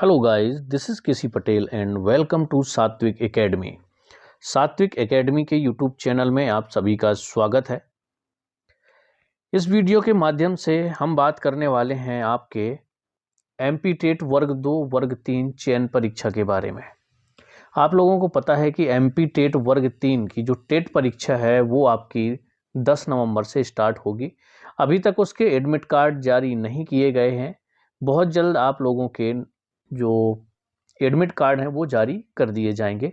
Hello guys, this is KC Patel and welcome to Satvik Academy. Satvik Academy के YouTube channel में आप सभी का स्वागत है। इस वीडियो के माध्यम से हम बात करने वाले हैं आपके एमपी टेट वर्ग 2 वर्ग 3 चयन परीक्षा के बारे में। आप लोगों को पता है कि एमपी टेट वर्ग 3 की जो टेट परीक्षा है वो आपकी 10 नवंबर से स्टार्ट होगी। अभी तक उसके एडमिट कार्ड जारी नहीं किए गए हैं। बहुत जल्द आप लोगों के जो एडमिट कार्ड हैं वो जारी कर दिए जाएंगे।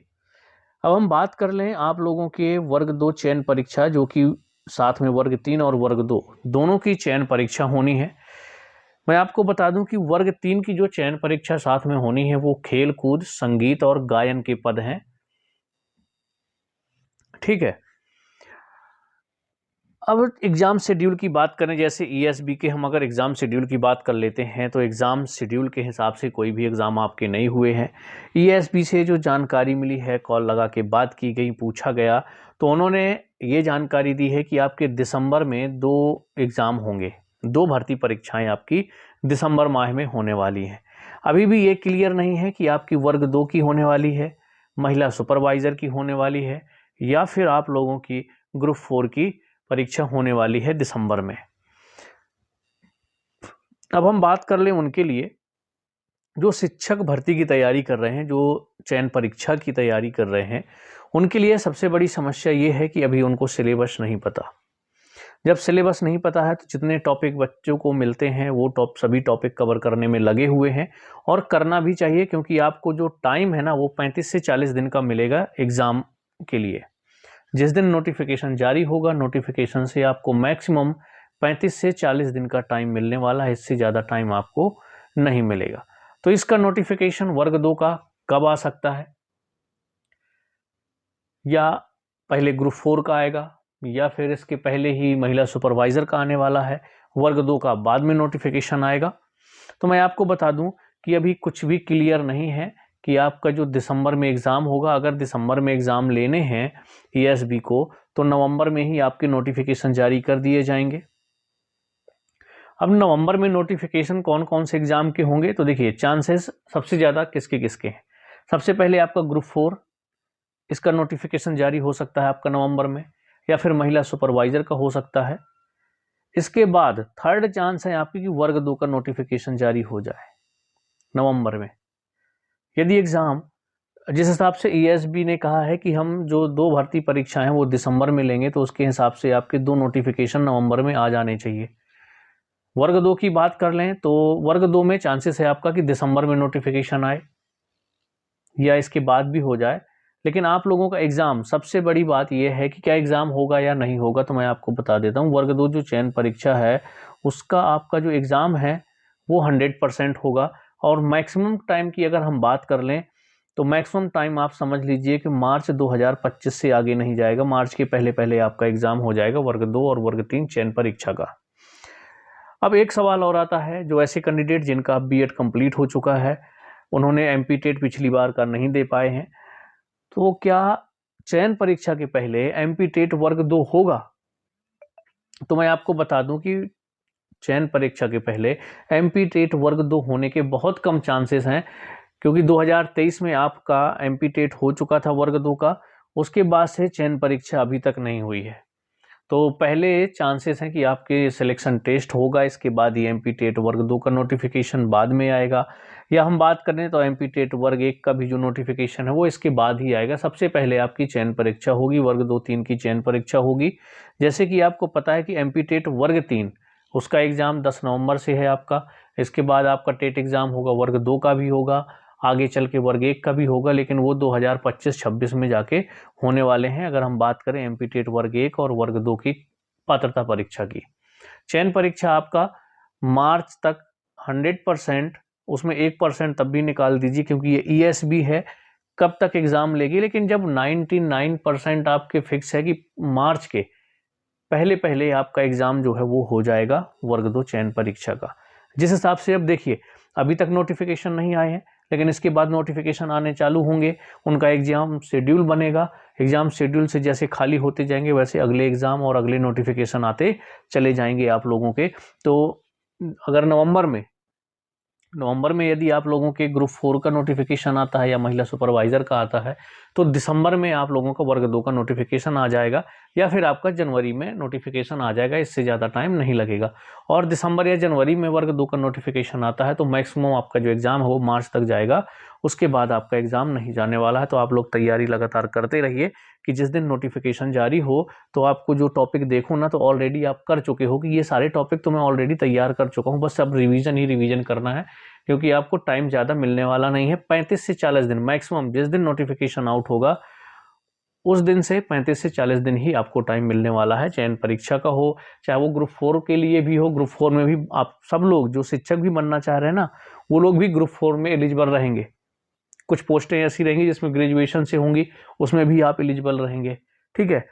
अब हम बात कर लें आप लोगों के वर्ग 2 चयन परीक्षा, जो कि साथ में वर्ग 3 और वर्ग 2 दोनों की चयन परीक्षा होनी है। मैं आपको बता दूं कि वर्ग 3 की जो चयन परीक्षा साथ में होनी है वो खेल कूद, संगीत और गायन के पद हैं। ठीक है। अब एग्ज़ाम शेड्यूल की बात करें, जैसे ईएसबी के हम अगर एग्ज़ाम शेड्यूल की बात कर लेते हैं तो एग्ज़ाम शेड्यूल के हिसाब से कोई भी एग्ज़ाम आपके नहीं हुए हैं। ईएसबी से जो जानकारी मिली है, कॉल लगा के बात की गई, पूछा गया, तो उन्होंने ये जानकारी दी है कि आपके दिसंबर में 2 एग्ज़ाम होंगे। 2 भर्ती परीक्षाएँ आपकी दिसंबर माह में होने वाली हैं। अभी भी ये क्लियर नहीं है कि आपकी वर्ग 2 की होने वाली है, महिला सुपरवाइज़र की होने वाली है, या फिर आप लोगों की ग्रुप 4 की परीक्षा होने वाली है दिसंबर में। अब हम बात कर लें उनके लिए जो शिक्षक भर्ती की तैयारी कर रहे हैं, जो चयन परीक्षा की तैयारी कर रहे हैं, उनके लिए सबसे बड़ी समस्या ये है कि अभी उनको सिलेबस नहीं पता। जब सिलेबस नहीं पता है तो जितने टॉपिक बच्चों को मिलते हैं वो सभी टॉपिक कवर करने में लगे हुए हैं, और करना भी चाहिए, क्योंकि आपको जो टाइम है ना वो 35 से 40 दिन का मिलेगा एग्ज़ाम के लिए। जिस दिन नोटिफिकेशन जारी होगा, नोटिफिकेशन से आपको मैक्सिमम 35 से 40 दिन का टाइम मिलने वाला है, इससे ज़्यादा टाइम आपको नहीं मिलेगा। तो इसका नोटिफिकेशन वर्ग 2 का कब आ सकता है, या पहले ग्रुप 4 का आएगा, या फिर इसके पहले ही महिला सुपरवाइज़र का आने वाला है, वर्ग 2 का बाद में नोटिफिकेशन आएगा। तो मैं आपको बता दूं कि अभी कुछ भी क्लियर नहीं है कि आपका जो दिसंबर में एग्ज़ाम होगा, अगर दिसंबर में एग्ज़ाम लेने हैं ईएसबी को, तो नवंबर में ही आपके नोटिफिकेशन जारी कर दिए जाएंगे। अब नवंबर में नोटिफिकेशन कौन कौन से एग्ज़ाम के होंगे, तो देखिए चांसेस सबसे ज़्यादा किसके किसके हैं। सबसे पहले आपका ग्रुप 4, इसका नोटिफिकेशन जारी हो सकता है आपका नवंबर में, या फिर महिला सुपरवाइज़र का हो सकता है। इसके बाद थर्ड चांस है आपकी कि वर्ग 2 का नोटिफिकेशन जारी हो जाए नवंबर में। यदि एग्ज़ाम जिस हिसाब से ईएसबी ने कहा है कि हम जो 2 भर्ती परीक्षाएं हैं वो दिसंबर में लेंगे, तो उसके हिसाब से आपके 2 नोटिफिकेशन नवंबर में आ जाने चाहिए। वर्ग 2 की बात कर लें तो वर्ग 2 में चांसेस है आपका कि दिसंबर में नोटिफिकेशन आए, या इसके बाद भी हो जाए। लेकिन आप लोगों का एग्ज़ाम, सबसे बड़ी बात यह है कि क्या एग्ज़ाम होगा या नहीं होगा, तो मैं आपको बता देता हूँ। वर्ग 2 जो चयन परीक्षा है उसका आपका जो एग्ज़ाम है वो 100% होगा, और मैक्सिमम टाइम की अगर हम बात कर लें तो मैक्सिमम टाइम आप समझ लीजिए कि मार्च 2025 से आगे नहीं जाएगा। मार्च के पहले पहले आपका एग्ज़ाम हो जाएगा वर्ग 2 और वर्ग 3 चयन परीक्षा का। अब एक सवाल और आता है, जो ऐसे कैंडिडेट जिनका बीएड कंप्लीट हो चुका है, उन्होंने एमपी टेट पिछली बार का नहीं दे पाए हैं, तो क्या चयन परीक्षा के पहले एमपी टेट वर्ग 2 होगा? तो मैं आपको बता दूं कि चयन परीक्षा के पहले एमपी टेट वर्ग 2 होने के बहुत कम चांसेस हैं, क्योंकि 2023 में आपका एमपी टेट हो चुका था वर्ग 2 का। उसके बाद से चयन परीक्षा अभी तक नहीं हुई है। तो पहले चांसेस हैं कि आपके सिलेक्शन टेस्ट होगा, इसके बाद ही एमपी टेट वर्ग 2 का नोटिफिकेशन बाद में आएगा, या हम बात करें तो एमपी टेट वर्ग 1 का भी जो नोटिफिकेशन है वो इसके बाद ही आएगा। सबसे पहले आपकी चयन परीक्षा होगी, वर्ग 2 3 की चयन परीक्षा होगी। जैसे कि आपको पता है कि एमपी टेट वर्ग 3 उसका एग्ज़ाम 10 नवंबर से है आपका। इसके बाद आपका टेट एग्ज़ाम होगा, वर्ग 2 का भी होगा, आगे चल के वर्ग 1 का भी होगा, लेकिन वो 2025-26 में जाके होने वाले हैं, अगर हम बात करें एमपी टेट वर्ग 1 और वर्ग 2 की पात्रता परीक्षा की। चयन परीक्षा आपका मार्च तक 100%, उसमें 1% तब भी निकाल दीजिए क्योंकि ये ईएसबी है, कब तक एग्ज़ाम लेगी। लेकिन जब 99% आपके फिक्स है कि मार्च के पहले पहले आपका एग्ज़ाम जो है वो हो जाएगा वर्ग 2 चयन परीक्षा का। जिस हिसाब से अब देखिए, अभी तक नोटिफिकेशन नहीं आए हैं, लेकिन इसके बाद नोटिफिकेशन आने चालू होंगे, उनका एग्ज़ाम शेड्यूल बनेगा। एग्ज़ाम शेड्यूल से जैसे खाली होते जाएंगे वैसे अगले एग्ज़ाम और अगले नोटिफिकेशन आते चले जाएंगे आप लोगों के। तो अगर नवंबर में नवंबर में यदि आप लोगों के ग्रुप 4 का नोटिफिकेशन आता है या महिला सुपरवाइजर का आता है तो दिसंबर में आप लोगों का वर्ग 2 का नोटिफिकेशन आ जाएगा, या फिर आपका जनवरी में नोटिफिकेशन आ जाएगा, इससे ज़्यादा टाइम नहीं लगेगा। और दिसंबर या जनवरी में वर्ग 2 का नोटिफिकेशन आता है तो मैक्सिमम आपका जो एग्ज़ाम है वो मार्च तक जाएगा, उसके बाद आपका एग्ज़ाम नहीं जाने वाला है। तो आप लोग तैयारी लगातार करते रहिए कि जिस दिन नोटिफिकेशन जारी हो तो आपको जो टॉपिक देखो ना, तो ऑलरेडी आप कर चुके हो कि ये सारे टॉपिक तो मैं ऑलरेडी तैयार कर चुका हूँ, बस अब रिवीजन ही रिवीजन करना है, क्योंकि आपको टाइम ज़्यादा मिलने वाला नहीं है। 35 से 40 दिन मैक्सिमम, जिस दिन नोटिफिकेशन आउट होगा उस दिन से 35 से 40 दिन ही आपको टाइम मिलने वाला है। चयन परीक्षा का हो, चाहे वो ग्रुप 4 के लिए भी हो, ग्रुप 4 में भी आप सब लोग जो शिक्षक भी बनना चाह रहे हैं ना, वो लोग भी ग्रुप 4 में एलिजिबल रहेंगे। कुछ पोस्टें ऐसी रहेंगी जिसमें ग्रेजुएशन से होंगी, उसमें भी आप एलिजिबल रहेंगे, ठीक है।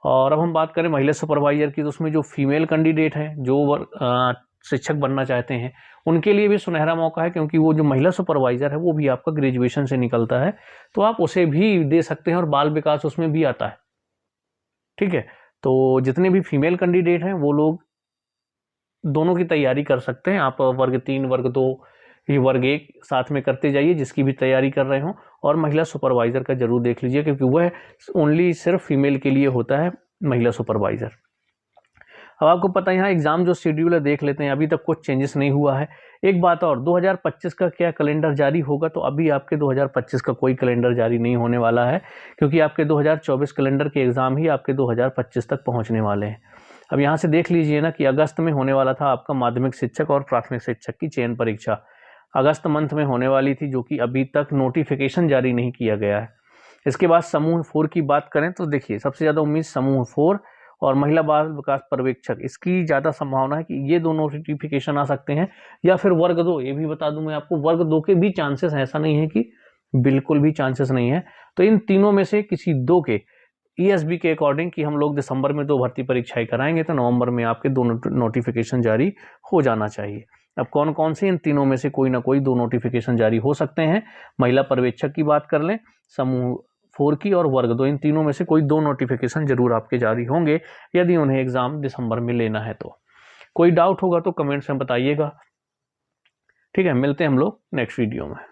और अब हम बात करें महिला सुपरवाइजर की, तो उसमें जो फीमेल कैंडिडेट हैं जो शिक्षक बनना चाहते हैं उनके लिए भी सुनहरा मौका है, क्योंकि वो जो महिला सुपरवाइजर है वो भी आपका ग्रेजुएशन से निकलता है, तो आप उसे भी दे सकते हैं और बाल विकास उसमें भी आता है, ठीक है। तो जितने भी फीमेल कैंडिडेट हैं वो लोग दोनों की तैयारी कर सकते हैं। आप वर्ग 3 वर्ग 2 ये वर्ग 1 साथ में करते जाइए जिसकी भी तैयारी कर रहे हो, और महिला सुपरवाइजर का जरूर देख लीजिए, क्योंकि वह ओनली सिर्फ फीमेल के लिए होता है महिला सुपरवाइजर। अब आपको पता है यहाँ एग्जाम जो शेड्यूल है देख लेते हैं, अभी तक कुछ चेंजेस नहीं हुआ है। एक बात और, 2025 का क्या कैलेंडर जारी होगा, तो अभी आपके 2025 का कोई कैलेंडर जारी नहीं होने वाला है, क्योंकि आपके 2024 कैलेंडर के एग्जाम ही आपके 2025 तक पहुँचने वाले हैं। अब यहाँ से देख लीजिए ना कि अगस्त में होने वाला था आपका माध्यमिक शिक्षक और प्राथमिक शिक्षक की चयन परीक्षा, अगस्त मंथ में होने वाली थी, जो कि अभी तक नोटिफिकेशन जारी नहीं किया गया है। इसके बाद समूह 4 की बात करें तो देखिए सबसे ज़्यादा उम्मीद समूह 4 और महिला बाल विकास पर्यवेक्षक, इसकी ज़्यादा संभावना है कि ये दोनों नोटिफिकेशन आ सकते हैं, या फिर वर्ग 2। ये भी बता दूं मैं आपको, वर्ग 2 के भी चांसेस हैं, ऐसा नहीं है कि बिल्कुल भी चांसेस नहीं है। तो इन तीनों में से किसी दो के ईएसबी के अकॉर्डिंग कि हम लोग दिसंबर में 2 भर्ती परीक्षाएं कराएंगे तो नवंबर में आपके 2 नोटिफिकेशन जारी हो जाना चाहिए। अब कौन कौन से, इन तीनों में से कोई ना कोई 2 नोटिफिकेशन जारी हो सकते हैं। महिला पर्यवेक्षक की बात कर लें, समूह 4 की और वर्ग 2, इन तीनों में से कोई 2 नोटिफिकेशन जरूर आपके जारी होंगे यदि उन्हें एग्जाम दिसंबर में लेना है तो। कोई डाउट होगा तो कमेंट्स में बताइएगा, ठीक है। मिलते हैं हम लोग नेक्स्ट वीडियो में।